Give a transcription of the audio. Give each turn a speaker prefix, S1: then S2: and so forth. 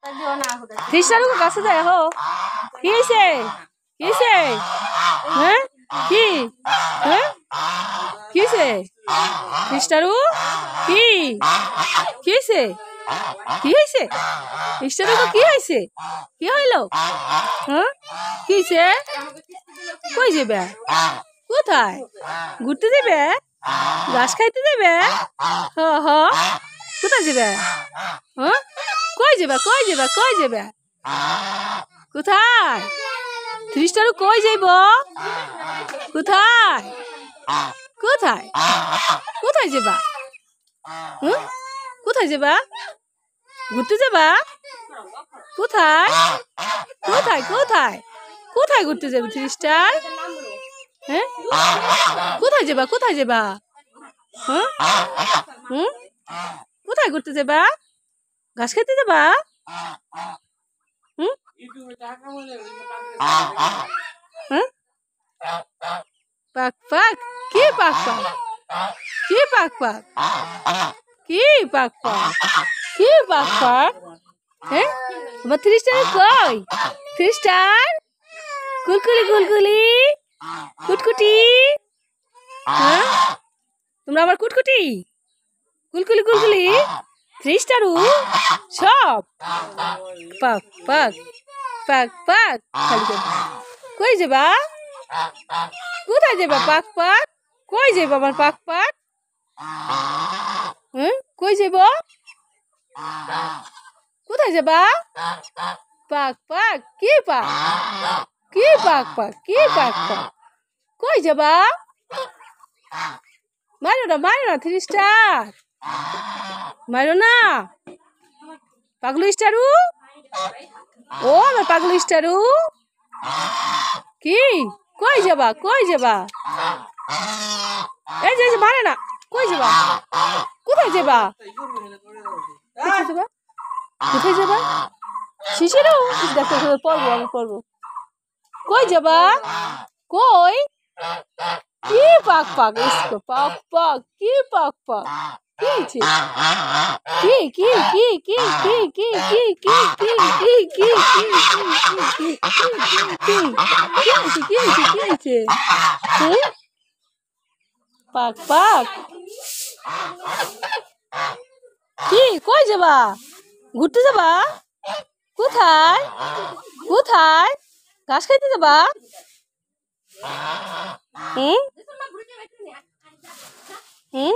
S1: খ্রিস্টানু কাছে যায় হো কি হয়েছে কি হয়েছে হ্যাঁ কি হ্যাঁ কি হয়েছে খ্রিস্টানু কি কি হয়েছে কি হয়েছে খ্রিস্টানু কি হয়েছে কি হইলো হ্যাঁ কি হয়েছে কই যাবে কোথায় ঘুরতে যাবে ঘাস খাইতে যাবে হ হ কোথায় যাবে হ্যাঁ কই যাবে কই যাবে কই যাবে কোথায় খ্রিস্টানু কই যাইব কোথায় কোথায় কোথায় যাবা হুম কোথায় যাবা ঘুরতে যাবা কোথায় কোথায় কোথায় কোথায় ঘুরতে যাবে খ্রিস্টান হ্যাঁ কোথায় যাবা কোথায় যাবা হ্যাঁ হুম কোথায় ঘুরতে যাবা ঘাস খেতে যাবা হুম হ্যাঁ পাক পাক কি পাক পাক কি পাক পাক কি পাক পাক কি পাক পাক হ্যাঁ তোমার খ্রিস্টান কই খ্রিস্টান কুলকুলি কুলকুলি কুটকুটি হ্যাঁ তোমরা আবার কুটকুটি কুলকুলি কুলকুলি খ্রিস্টানু সব পাক পাক পাক পাক কই যাবা কোথায় যাবা পাক পাক কই যাবা আমার পাক পাক হ্যাঁ কই যাব কোথায় যাবা পাক পাক কি পাক কি পাক পাক কি পাক পাক কই যাবা মারো না খ্রিস্টান মারো না পাগলু স্টারু ও আমার পাগলু স্টারু কি কই যাবা কই যাবা এই যে মারে না কই যাবা কোথায় যাবা কোথায় যাবা কোথায় যাবা শিশিরু দেখো পড়বো আমি পড়বো কই যাবা কই কি পাক পাক इसको पाक पाक কি পাক পাক কি হয়েছে কি কি কি কি কি কি কি কি কি কি কি কি কি কি পাক পাক কি কই যাবা ঘুরতে যাবা কোথায় কোথায় ঘাস খাইতে যাবা হুম হুম